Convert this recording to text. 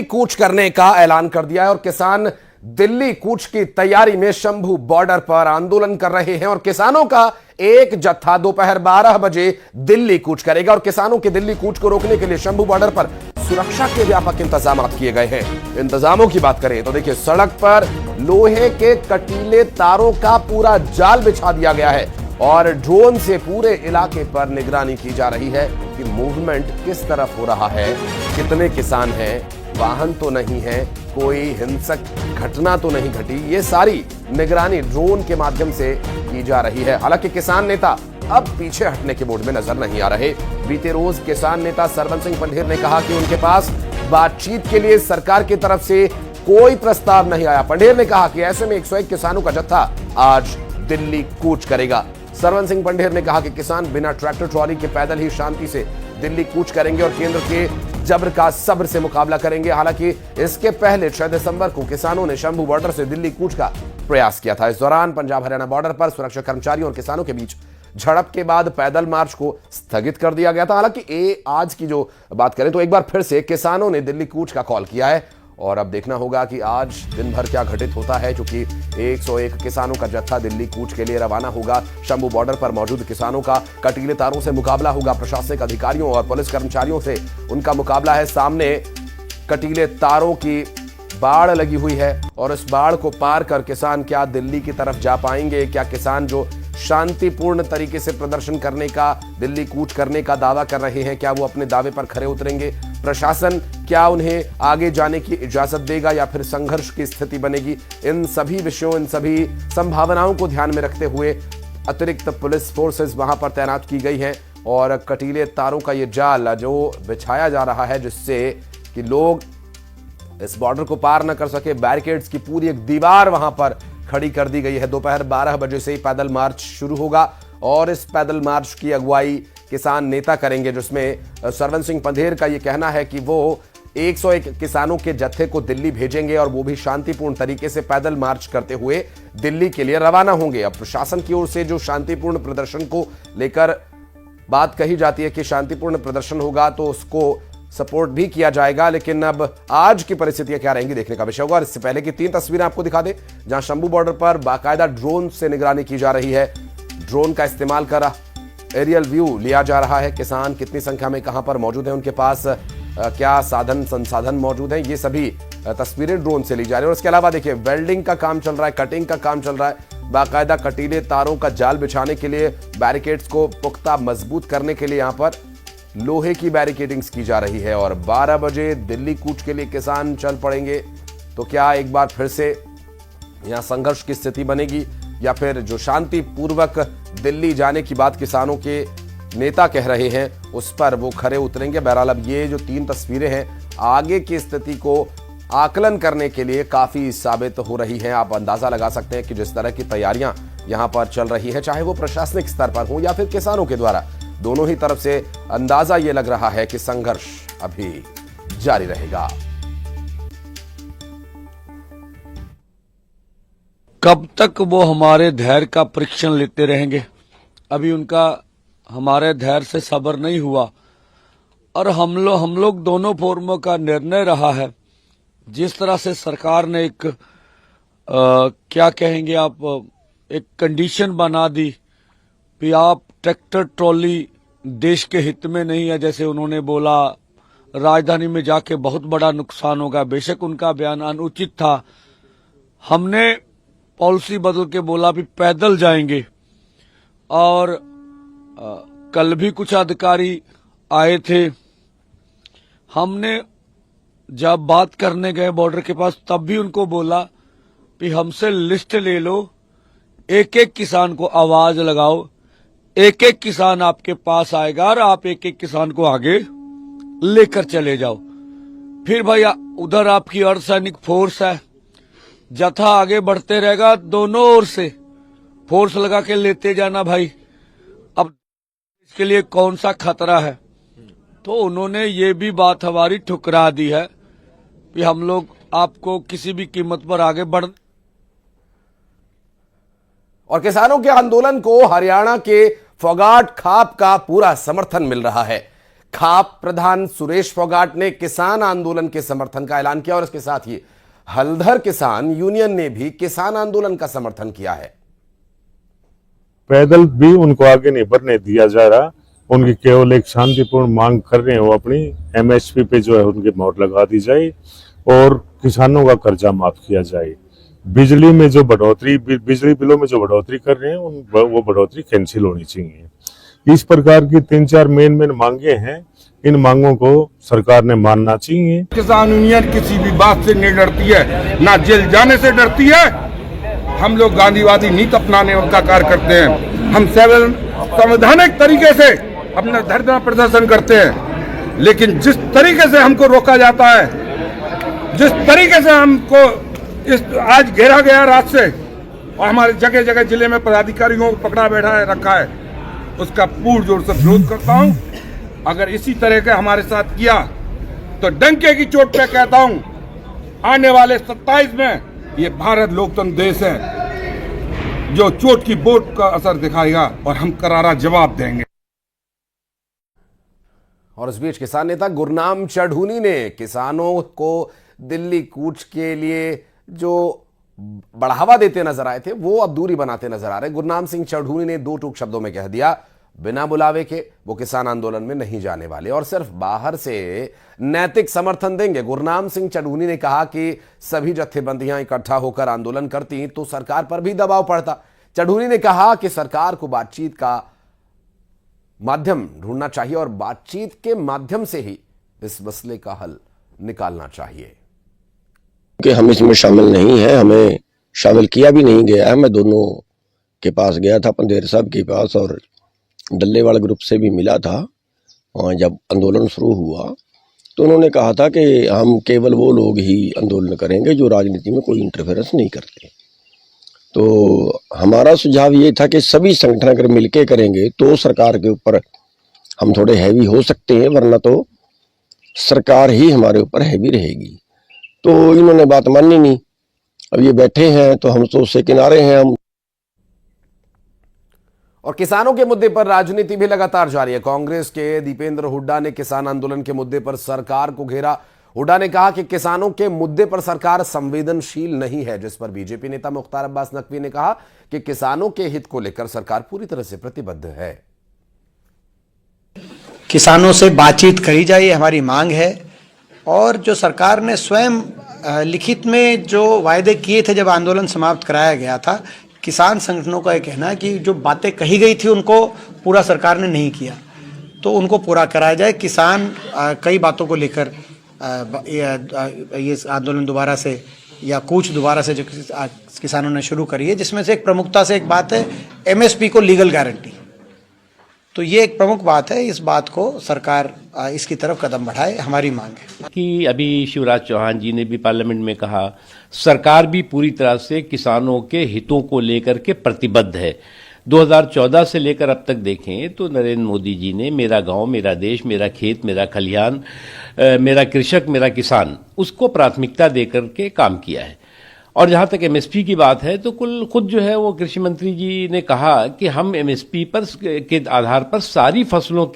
कूच करने का ऐलान कर दिया है और किसान दिल्ली कूच की तैयारी में शंभू बॉर्डर पर आंदोलन कर रहे हैं और किसानों का एक जत्था दोपहर 12 बजे दिल्ली कूच करेगा और किसानों के दिल्ली कूच को रोकने के लिए शंभू बॉर्डर पर सुरक्षा के व्यापक इंतजाम किए गए हैं। इंतजामों की बात करें तो देखिए, सड़क पर लोहे के कटीले तारों का पूरा जाल बिछा दिया गया है और ड्रोन से पूरे इलाके पर निगरानी की जा रही है कि मूवमेंट किस तरफ हो रहा है, कितने किसान हैं, वाहन तो नहीं है, कोई हिंसक घटना तो नहीं घटी। ये सारी निगरानी ड्रोन के माध्यम से की जा रही है। हालांकि किसान नेता अब पीछे हटने के मूड में नजर नहीं आ रहे। बीते रोज किसान नेता सरवन सिंह पंढेर ने कहा कि उनके पास बातचीत के लिए सरकार की तरफ से कोई प्रस्ताव नहीं आया। पंढेर ने कहा कि ऐसे में 101 किसानों का जत्था आज दिल्ली कूच करेगा। सरवन सिंह पंढेर ने कहा कि किसान बिना ट्रैक्टर ट्रॉली के पैदल ही शांति से दिल्ली कूच करेंगे और केंद्र के जबर का सब्र से मुकाबला करेंगे। हालांकि इसके पहले 6 दिसंबर को किसानों ने शंभू बॉर्डर से दिल्ली कूच का प्रयास किया था। इस दौरान पंजाब हरियाणा बॉर्डर पर सुरक्षा कर्मचारियों और किसानों के बीच झड़प के बाद पैदल मार्च को स्थगित कर दिया गया था। हालांकि आज की जो बात करें तो एक बार फिर से किसानों ने दिल्ली कूच का कॉल किया है और अब देखना होगा कि आज दिन भर क्या घटित होता है, क्योंकि 101 किसानों का जत्था दिल्ली कूच के लिए रवाना होगा। शंभू बॉर्डर पर मौजूद किसानों का कटीले तारों से मुकाबला होगा। प्रशासनिक अधिकारियों और पुलिस कर्मचारियों से उनका मुकाबला है। सामने कटीले तारों की बाड़ लगी हुई है और इस बाड़ को पार कर किसान क्या दिल्ली की तरफ जा पाएंगे? क्या किसान जो शांतिपूर्ण तरीके से प्रदर्शन करने का, दिल्ली कूच करने का दावा कर रहे हैं, क्या वो अपने दावे पर खरे उतरेंगे? प्रशासन क्या उन्हें आगे जाने की इजाजत देगा या फिर संघर्ष की स्थिति बनेगी? इन सभी विषयों, इन सभी संभावनाओं को ध्यान में रखते हुए अतिरिक्त पुलिस फोर्सेस वहां पर तैनात की गई हैं और कटीले तारों का ये जाल जो बिछाया जा रहा है जिससे कि लोग इस बॉर्डर को पार न कर सके, बैरिकेड्स की पूरी एक दीवार वहां पर खड़ी कर दी गई है। दोपहर 12 बजे से ही पैदल मार्च शुरू होगा और इस पैदल मार्च की अगुवाई किसान नेता करेंगे, जिसमें सरवन सिंह पंढेर का यह कहना है कि वो 101 किसानों के जत्थे को दिल्ली भेजेंगे और वो भी शांतिपूर्ण तरीके से पैदल मार्च करते हुए दिल्ली के लिए रवाना होंगे। अब प्रशासन की ओर से जो शांतिपूर्ण प्रदर्शन को लेकर बात कही जाती है कि शांतिपूर्ण प्रदर्शन होगा तो उसको सपोर्ट भी किया जाएगा, लेकिन अब आज की परिस्थितियां क्या रहेंगी देखने का विषय होगा। और इससे पहले की 3 तस्वीरें आपको दिखा दें जहां शंभू बॉर्डर पर बाकायदा ड्रोन से निगरानी की जा रही है। ड्रोन का इस्तेमाल कर एरियल व्यू लिया जा रहा है। किसान कितनी संख्या में कहां पर मौजूद हैं, उनके पास क्या साधन संसाधन मौजूद हैं, ये सभी तस्वीरें ड्रोन से ली जा रही है। और इसके अलावा देखिए, वेल्डिंग का काम चल रहा है, कटिंग का काम चल रहा है। बाकायदा कटीले तारों का जाल बिछाने के लिए, बैरिकेड्स को पुख्ता मजबूत करने के लिए यहां पर लोहे की बैरिकेडिंग्स की जा रही है। और 12 बजे दिल्ली कूच के लिए किसान चल पड़ेंगे तो क्या एक बार फिर से यहां संघर्ष की स्थिति बनेगी या फिर जो शांतिपूर्वक दिल्ली जाने की बात किसानों के नेता कह रहे हैं उस पर वो खरे उतरेंगे? बहरहाल अब ये जो 3 तस्वीरें हैं आगे की स्थिति को आकलन करने के लिए काफी साबित हो रही हैं। आप अंदाजा लगा सकते हैं कि जिस तरह की तैयारियां यहां पर चल रही है, चाहे वो प्रशासनिक स्तर पर हो या फिर किसानों के द्वारा, दोनों ही तरफ से अंदाजा यह लग रहा है कि संघर्ष अभी जारी रहेगा। कब तक वो हमारे धैर्य का परीक्षण लेते रहेंगे? अभी उनका हमारे धैर्य से सब्र नहीं हुआ और हम लोग दोनों फोरमों का निर्णय रहा है। जिस तरह से सरकार ने एक क्या कहेंगे आप, एक कंडीशन बना दी कि आप ट्रैक्टर ट्रॉली देश के हित में नहीं है, जैसे उन्होंने बोला राजधानी में जाके बहुत बड़ा नुकसान होगा। बेशक उनका बयान अनुचित था। हमने पॉलिसी बदल के बोला भी पैदल जाएंगे और कल भी कुछ अधिकारी आए थे। हमने जब बात करने गए बॉर्डर के पास तब भी उनको बोला कि हमसे लिस्ट ले लो, एक एक किसान को आवाज लगाओ, एक एक किसान आपके पास आएगा और आप एक एक किसान को आगे लेकर चले जाओ। फिर भैया उधर आपकी अर्धसैनिक फोर्स है, जत्था आगे बढ़ते रहेगा, दोनों ओर से फोर्स लगा के लेते जाना भाई। अब इसके लिए कौन सा खतरा है? तो उन्होंने ये भी बात हमारी ठुकरा दी है कि हम लोग आपको किसी भी कीमत पर आगे बढ़। और किसानों के आंदोलन को हरियाणा के फोगाट खाप का पूरा समर्थन मिल रहा है। खाप प्रधान सुरेश फोगाट ने किसान आंदोलन के समर्थन का ऐलान किया और इसके साथ ही हल्दर किसान यूनियन ने भी किसान आंदोलन का समर्थन किया है। पैदल भी उनको आगे नहीं बढ़ने दिया जा रहा, उनकी केवल एक शांतिपूर्ण मांग कर रहे हैं, वो अपनी एमएसपी पे जो है उनकी मोहर लगा दी जाए और किसानों का कर्जा माफ किया जाए। बिजली में जो बढ़ोतरी, बिजली बिलों में जो बढ़ोतरी कर रहे हैं वो बढ़ोतरी कैंसिल होनी चाहिए। इस प्रकार की 3-4 मेन मांगे हैं, इन मांगों को सरकार ने मानना चाहिए। किसान यूनियन किसी भी बात से नहीं डरती है, ना जेल जाने से डरती है। हम लोग गांधीवादी नीति अपनाने का कार्य करते हैं। हम संवैधानिक तरीके से अपना धरना प्रदर्शन करते हैं, लेकिन जिस तरीके से हमको रोका जाता है, जिस तरीके से हमको आज घेरा गया रात से और हमारे जगह जगह जिले में पदाधिकारियों को पकड़ा बैठा है रखा है, उसका पूर्ण जोर से विरोध करता हूं। अगर इसी तरह के हमारे साथ किया तो डंके की चोट पे कहता हूं, आने वाले 27 में ये भारत लोकतंत्र देश है जो चोट की बोट का असर दिखाएगा और हम करारा जवाब देंगे। और इस बीच किसान नेता गुरनाम चढ़ूनी ने किसानों को दिल्ली कूच के लिए जो बढ़ावा देते नजर आए थे वो अब दूरी बनाते नजर आ रहे। गुरनाम सिंह चढ़ूनी ने 2 टूक शब्दों में कह दिया, बिना बुलावे के वो किसान आंदोलन में नहीं जाने वाले और सिर्फ बाहर से नैतिक समर्थन देंगे। गुरनाम सिंह चढ़ूनी ने कहा कि सभी जत्थेबंदियां इकट्ठा होकर आंदोलन करती तो सरकार पर भी दबाव पड़ता। चढ़ूनी ने कहा कि सरकार को बातचीत का माध्यम ढूंढना चाहिए और बातचीत के माध्यम से ही इस मसले का हल निकालना चाहिए। कि हम इसमें शामिल नहीं है, हमें शामिल किया भी नहीं गया है। मैं दोनों के पास गया था, पंदेर साहब के पास और डल्लेवाल ग्रुप से भी मिला था। वहाँ जब आंदोलन शुरू हुआ तो उन्होंने कहा था कि हम केवल वो लोग ही आंदोलन करेंगे जो राजनीति में कोई इंटरफेरेंस नहीं करते। तो हमारा सुझाव ये था कि सभी संगठन अगर मिलके करेंगे तो सरकार के ऊपर हम थोड़े हैवी हो सकते हैं, वरना तो सरकार ही हमारे ऊपर हैवी रहेगी। तो इन्होंने बात मानी नहीं। अब ये बैठे हैं तो हम तो उससे किनारे हैं। हम और किसानों के मुद्दे पर राजनीति भी लगातार जारी है। कांग्रेस के दीपेंद्र हुड्डा ने किसान आंदोलन के मुद्दे पर सरकार को घेरा। हुड्डा ने कहा कि किसानों के मुद्दे पर सरकार संवेदनशील नहीं है, जिस पर बीजेपी नेता मुख्तार अब्बास नकवी ने कहा कि किसानों के हित को लेकर सरकार पूरी तरह से प्रतिबद्ध है। किसानों से बातचीत करी जाए, हमारी मांग है। और जो सरकार ने स्वयं लिखित में जो वायदे किए थे जब आंदोलन समाप्त कराया गया था, किसान संगठनों का यह कहना है कि जो बातें कही गई थी उनको पूरा सरकार ने नहीं किया, तो उनको पूरा कराया जाए। किसान कई बातों को लेकर ये आंदोलन दोबारा से या कूच दोबारा से जो किसानों ने शुरू करी है, जिसमें से एक प्रमुखता से एक बात है एमएसपी को लीगल गारंटी। तो ये एक प्रमुख बात है, इस बात को सरकार इसकी तरफ कदम बढ़ाए, हमारी मांग है। कि अभी शिवराज चौहान जी ने भी पार्लियामेंट में कहा, सरकार भी पूरी तरह से किसानों के हितों को लेकर के प्रतिबद्ध है। 2014 से लेकर अब तक देखें तो नरेंद्र मोदी जी ने मेरा गांव मेरा देश, मेरा खेत मेरा खलिहान, मेरा कृषक मेरा किसान, उसको प्राथमिकता देकर के काम किया है। और जहां तक एमएसपी की बात है तो खुद जो है वो कृषि मंत्री जी ने कहा कि हम एमएसपी पर के आधार पर सारी फसलों